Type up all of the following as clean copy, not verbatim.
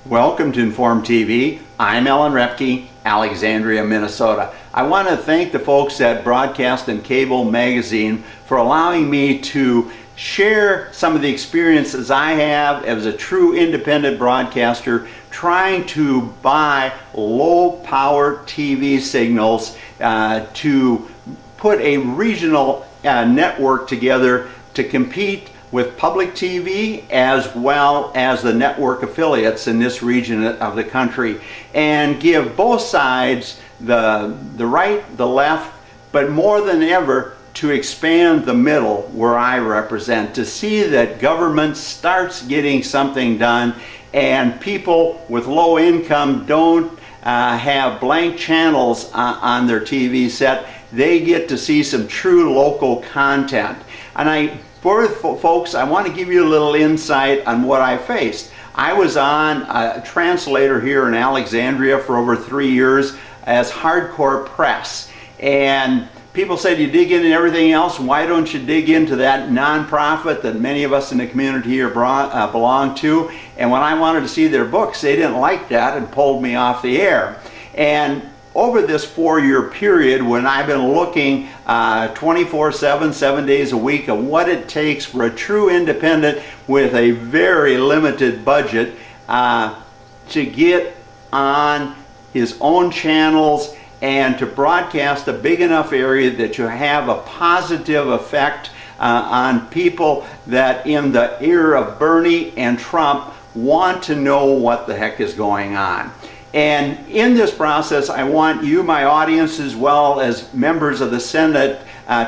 Welcome to Inform TV. I'm Ellen Repke, Alexandria, Minnesota. I want to thank the folks at Broadcast and Cable Magazine for allowing me to share some of the experiences I have as a true independent broadcaster trying to buy low power TV signals to put a regional network together to compete with public TV as well as the network affiliates in this region of the country, and give both sides the right, the left, but more than ever to expand the middle where I represent, to see that government starts getting something done and people with low income don't have blank channels on their TV set. They get to see some true local content. And for folks, I want to give you a little insight on what I faced. I was on a translator here in Alexandria for over 3 years as hardcore press. And people said, you dig into everything else, why don't you dig into that nonprofit that many of us in the community here belong to? And when I wanted to see their books, they didn't like that and pulled me off the air. And over this 4-year period, when I've been looking 24/7, 7 days a week at what it takes for a true independent with a very limited budget to get on his own channels and to broadcast a big enough area that you have a positive effect on people that in the era of Bernie and Trump want to know what the heck is going on. And in this process, I want you, my audience, as well as members of the Senate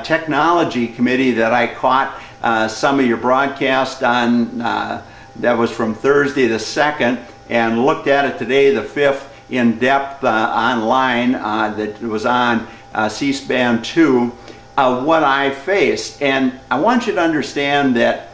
Technology Committee that I caught some of your broadcast on, that was from Thursday the 2nd, and looked at it today the 5th in depth online, that was on C-SPAN 2, what I faced. And I want you to understand that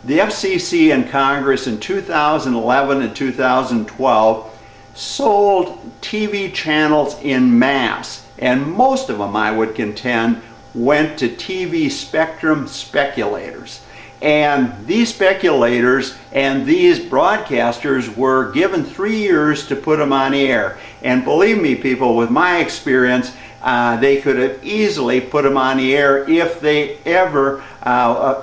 the FCC and Congress in 2011 and 2012 sold TV channels in mass, and most of them, I would contend, went to TV spectrum speculators. And these speculators and these broadcasters were given 3 years to put them on the air. And believe me, people, with my experience, they could have easily put them on the air if they ever,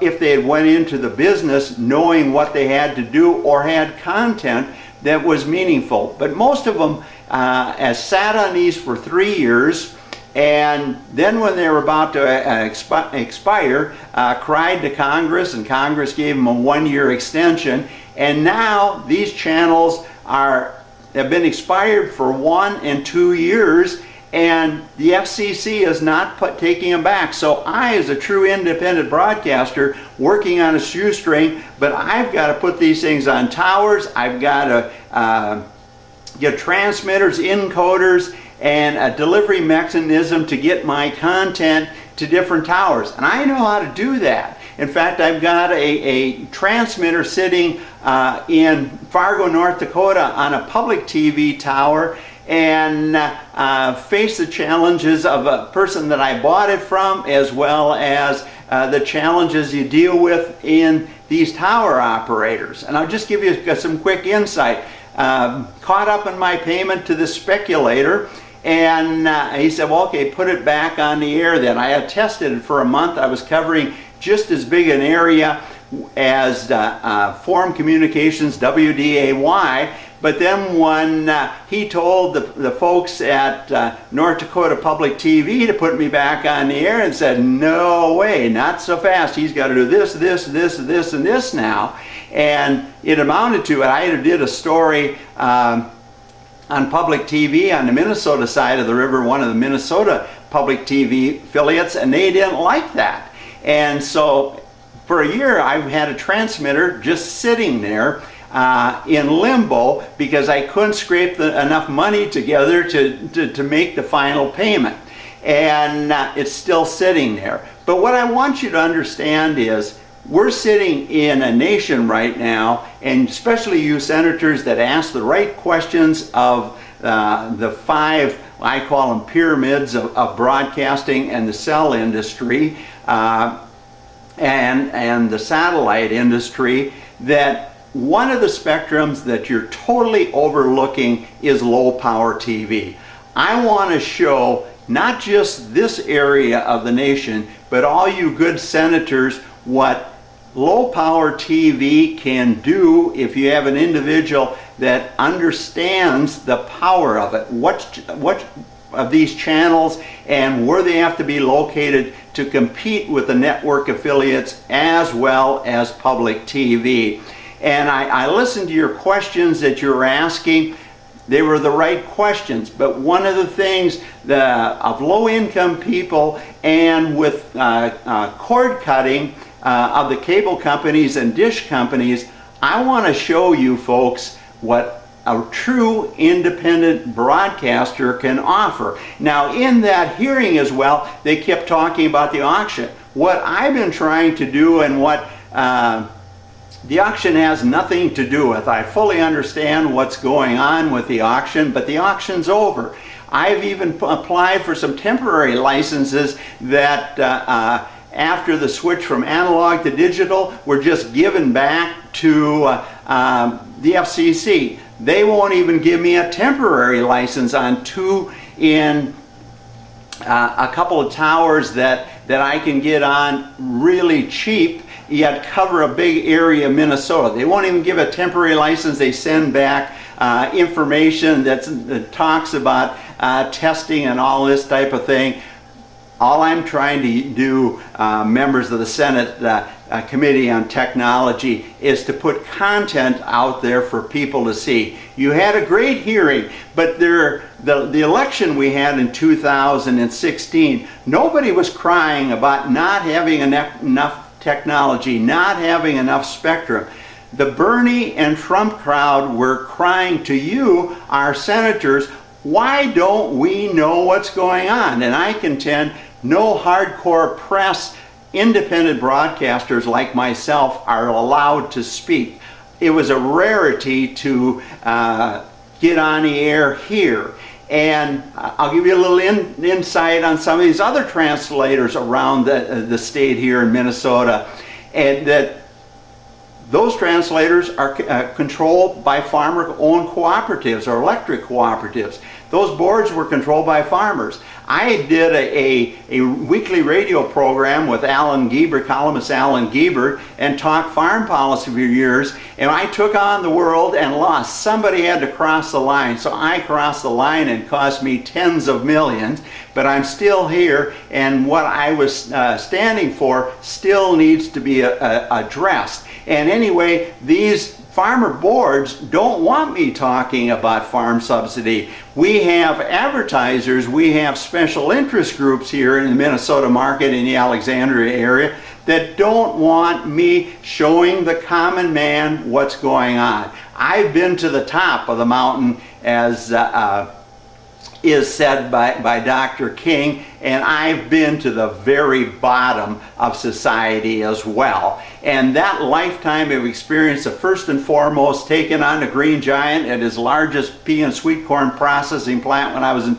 if they had went into the business knowing what they had to do or had content that was meaningful. But most of them sat on these for 3 years, and then when they were about to expire, cried to Congress, and Congress gave them a 1-year extension. And now these channels have been expired for 1 and 2 years, and the FCC is not taking them back. So I, as a true independent broadcaster, working on a shoestring, but I've got to put these things on towers. I've got to get transmitters, encoders, and a delivery mechanism to get my content to different towers. And I know how to do that. In fact, I've got a transmitter sitting in Fargo, North Dakota on a public TV tower, and face the challenges of a person that I bought it from, as well as the challenges you deal with in these tower operators. And I'll just give you some quick insight. Caught up in my payment to the speculator, and he said, well, okay, put it back on the air then. I had tested it for a month. I was covering just as big an area as Forum Communications, WDAY, but then when he told the folks at North Dakota Public TV to put me back on the air, and said, no way, not so fast. He's got to do this, this, this, this, and this now. And it amounted to, I did a story on public TV on the Minnesota side of the river, one of the Minnesota public TV affiliates, and they didn't like that. And so for a year, I've had a transmitter just sitting there in limbo because I couldn't scrape enough money together to make the final payment. And it's still sitting there. But what I want you to understand is we're sitting in a nation right now, and especially you senators that ask the right questions of the 5, I call them pyramids of broadcasting and the cell industry and the satellite industry, that one of the spectrums that you're totally overlooking is low power TV. I want to show not just this area of the nation, but all you good senators what low power TV can do if you have an individual that understands the power of it. What of these channels and where they have to be located to compete with the network affiliates as well as public TV. And I listened to your questions that you were asking. They were the right questions, but one of the things of low-income people and with cord cutting of the cable companies and dish companies, I want to show you folks what a true independent broadcaster can offer. Now, in that hearing as well, they kept talking about the auction. What I've been trying to do and what the auction has nothing to do with. I fully understand what's going on with the auction, but the auction's over. I've even applied for some temporary licenses that after the switch from analog to digital were just given back to the FCC. They won't even give me a temporary license on two in a couple of towers that I can get on really cheap, yet cover a big area of Minnesota. They won't even give a temporary license. They send back information that talks about testing and all this type of thing. All I'm trying to do, members of the Senate Committee on Technology, is to put content out there for people to see. You had a great hearing, but the election we had in 2016, nobody was crying about not having enough technology, not having enough spectrum. The Bernie and Trump crowd were crying to you, our senators, why don't we know what's going on? And I contend no hardcore press, independent broadcasters like myself are allowed to speak. It was a rarity to get on the air here. And I'll give you a little insight on some of these other translators around the state here in Minnesota, and that those translators are controlled by farmer-owned cooperatives or electric cooperatives. Those boards were controlled by farmers. I did a weekly radio program with columnist Alan Giebert, and talked farm policy for years, and I took on the world and lost. Somebody had to cross the line, so I crossed the line and it cost me tens of millions, but I'm still here, and what I was standing for still needs to be addressed. And anyway, these farmer boards don't want me talking about farm subsidy. We have advertisers, we have special interest groups here in the Minnesota market, in the Alexandria area, that don't want me showing the common man what's going on. I've been to the top of the mountain, as is said by Dr. King, and I've been to the very bottom of society as well. And that lifetime of experience of first and foremost taking on the Green Giant at his largest pea and sweet corn processing plant when I was in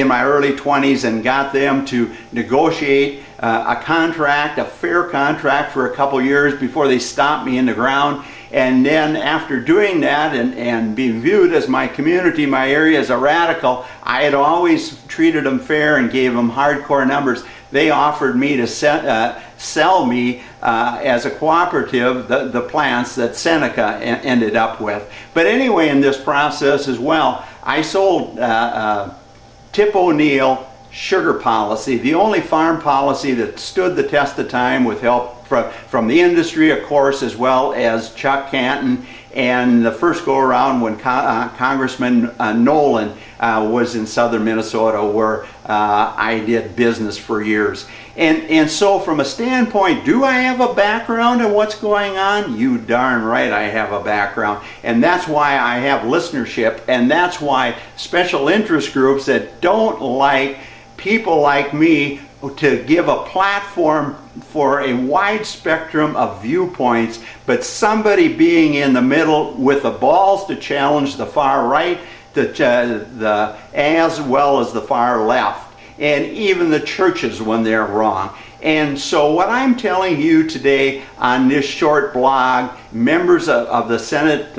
my early 20s, and got them to negotiate a contract, a fair contract, for a couple years before they stomped me in the ground. And then after doing that and being viewed as my community, my area, as a radical, I had always treated them fair and gave them hardcore numbers. They offered me to sell me as a cooperative the plants that Seneca ended up with. But anyway, in this process as well, I sold Tip O'Neill sugar policy, the only farm policy that stood the test of time, with help from the industry, of course, as well as Chuck Canton, and the first go around when Congressman Nolan was in southern Minnesota, where I did business for years. And so from a standpoint, do I have a background in what's going on? You darn right I have a background. And that's why I have listenership, and that's why special interest groups that don't like people like me to give a platform for a wide spectrum of viewpoints, but somebody being in the middle with the balls to challenge the far right, as well as the far left, and even the churches when they're wrong. And so what I'm telling you today on this short blog, members of the Senate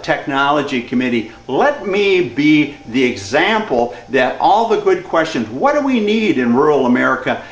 Technology Committee, let me be the example that all the good questions, what do we need in rural America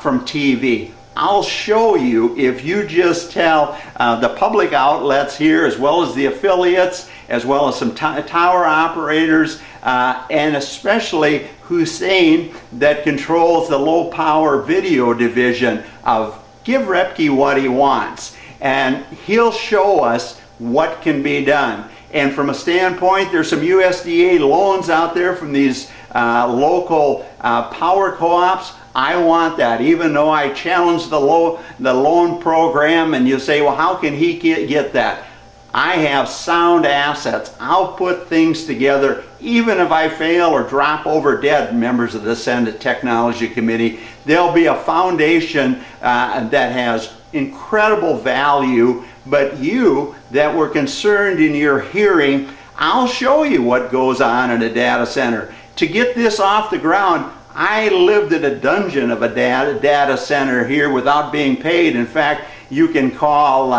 from TV? I'll show you if you just tell the public outlets here, as well as the affiliates, as well as some tower operators, and especially Hussein that controls the low power video division of give Repke what he wants. And he'll show us what can be done. And from a standpoint, there's some USDA loans out there from these local power co-ops. I want that, even though I challenge the loan program, and you say, well, how can he get that? I have sound assets. I'll put things together, even if I fail or drop over dead, members of the Senate Technology Committee. There'll be a foundation that has incredible value, but you that were concerned in your hearing, I'll show you what goes on in a data center. To get this off the ground, I lived in a dungeon of a data center here without being paid. In fact, you can call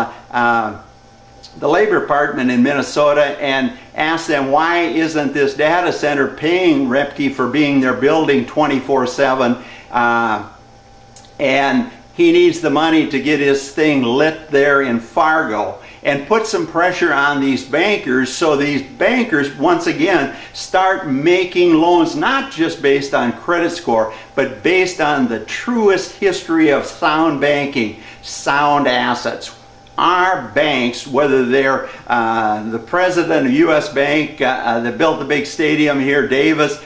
the Labor Department in Minnesota and ask them, why isn't this data center paying Repke for being their building 24/7? And he needs the money to get his thing lit there in Fargo. And put some pressure on these bankers, so these bankers once again start making loans not just based on credit score, but based on the truest history of sound banking, sound assets. Our banks, whether they're the president of U.S. Bank that built the big stadium here, Davis,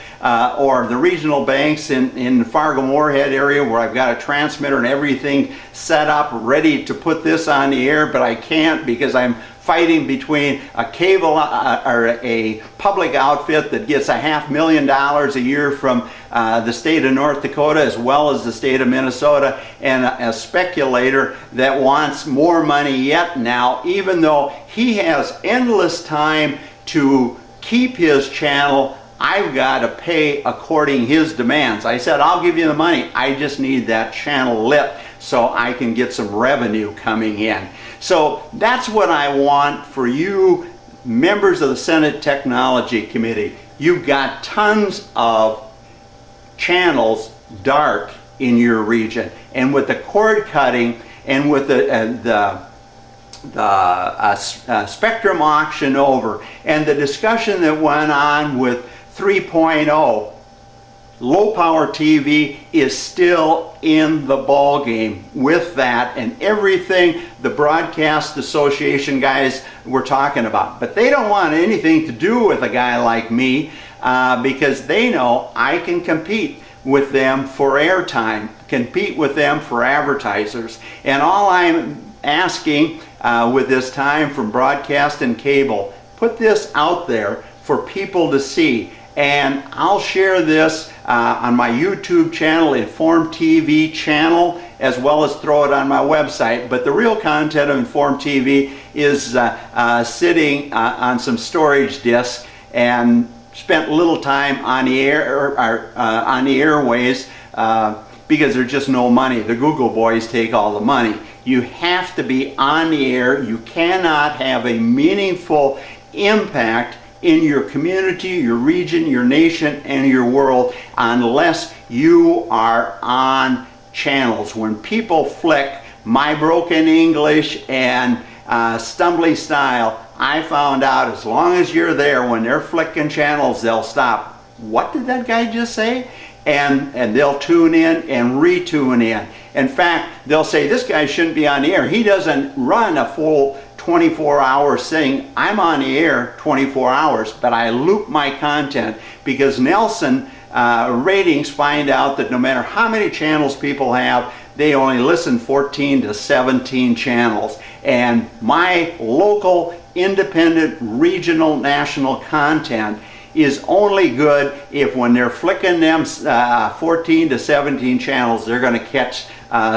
or the regional banks in the Fargo-Moorhead area, where I've got a transmitter and everything set up ready to put this on the air, but I can't because I'm fighting between a cable or a public outfit that gets $500,000 a year from the state of North Dakota as well as the state of Minnesota, and a speculator that wants more money yet now, even though he has endless time to keep his channel. I've got to pay according his demands. I said, I'll give you the money. I just need that channel lit so I can get some revenue coming in. So that's what I want for you, members of the Senate Technology Committee. You've got tons of channels dark in your region. And with the cord cutting and with the spectrum auction over and the discussion that went on with 3.0, low power TV is still in the ball game with that and everything the Broadcast Association guys were talking about. But they don't want anything to do with a guy like me because they know I can compete with them for airtime, compete with them for advertisers. And all I'm asking with this time from broadcast and cable, put this out there for people to see. And I'll share this on my YouTube channel, Inform TV channel, as well as throw it on my website. But the real content of Inform TV is sitting on some storage disks, and spent little time on the air on the airways because there's just no money. The Google boys take all the money. You have to be on the air. You cannot have a meaningful impact in your community, your region, your nation, and your world unless you are on channels. When people flick My Broken English and Stumbly Style, I found out as long as you're there, when they're flicking channels, they'll stop. What did that guy just say? And they'll tune in and retune in. In fact, they'll say, this guy shouldn't be on the air. He doesn't run a full 24-hour thing. I'm on the air 24 hours, but I loop my content because Nelson ratings find out that no matter how many channels people have, they only listen 14 to 17 channels. And my local, independent, regional, national content is only good if when they're flicking them 14 to 17 channels, they're going to catch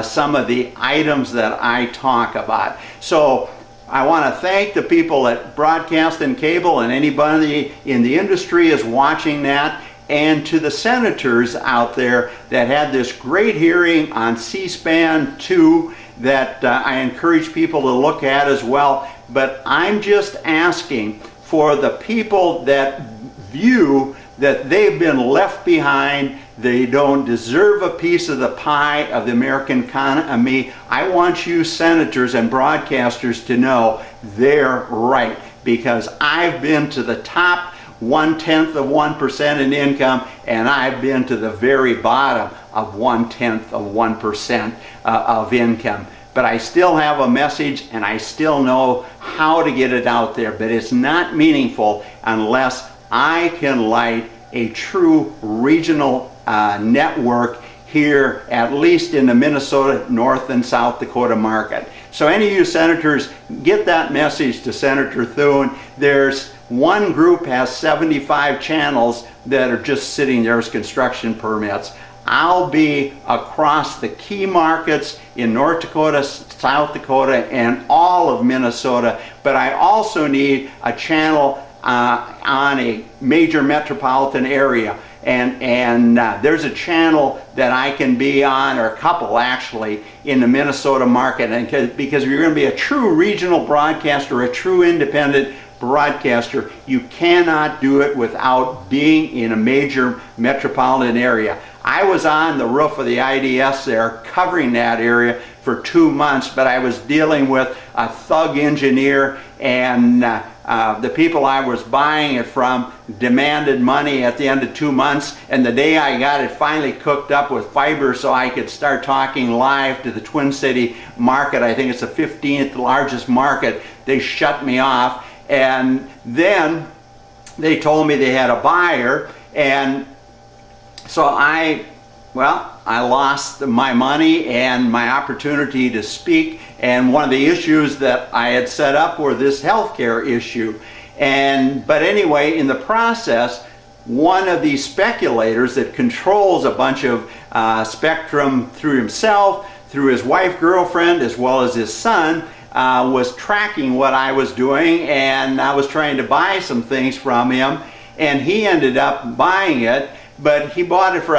some of the items that I talk about. So I want to thank the people at Broadcast and Cable, and anybody in the industry is watching that. and to the senators out there that had this great hearing on C-SPAN 2 that I encourage people to look at as well. But I'm just asking for the people that view that they've been left behind, they don't deserve a piece of the pie of the American economy. I want you senators and broadcasters to know they're right, because I've been to the top 0.1% in income, and I've been to the very bottom of 0.1% of income. But I still have a message, and I still know how to get it out there. But it's not meaningful unless I can light a true regional network here, at least in the Minnesota, North and South Dakota market. So any of you senators, get that message to Senator Thune. There's one group has 75 channels that are just sitting there as construction permits. I'll be across the key markets in North Dakota, South Dakota, and all of Minnesota, but I also need a channel on a major metropolitan area. And there's a channel that I can be on, or a couple actually, in the Minnesota market. And because if you're going to be a true regional broadcaster, a true independent broadcaster, you cannot do it without being in a major metropolitan area. I was on the roof of the IDS there covering that area for 2 months, but I was dealing with a thug engineer, and the people I was buying it from demanded money at the end of 2 months, and the day I got it finally cooked up with fiber so I could start talking live to the Twin City market, I think it's the 15th largest market, they shut me off. And then they told me they had a buyer, and so I lost my money and my opportunity to speak. And one of the issues that I had set up were this healthcare issue. But anyway, in the process, one of these speculators that controls a bunch of spectrum through himself, through his wife, girlfriend, as well as his son, was tracking what I was doing, and I was trying to buy some things from him, and he ended up buying it. But he bought it for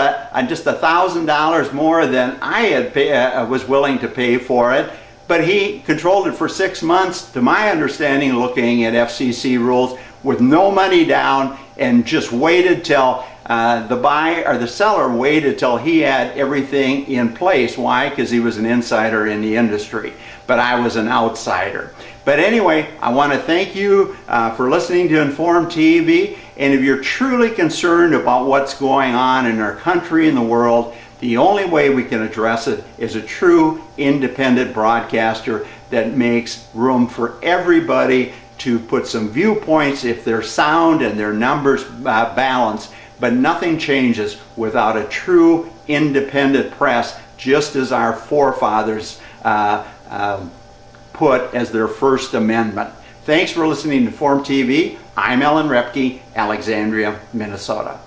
just $1,000 more than I had was willing to pay for it. But he controlled it for 6 months, to my understanding, looking at FCC rules, with no money down, and just waited till the seller waited till he had everything in place. Why? Because he was an insider in the industry, but I was an outsider. But anyway, I want to thank you for listening to Inform TV. And if you're truly concerned about what's going on in our country and the world, the only way we can address it is a true independent broadcaster that makes room for everybody to put some viewpoints if they're sound and their numbers balanced. But nothing changes without a true independent press, just as our forefathers put as their First Amendment. Thanks for listening to Inform TV. I'm Ellen Repke, Alexandria, Minnesota.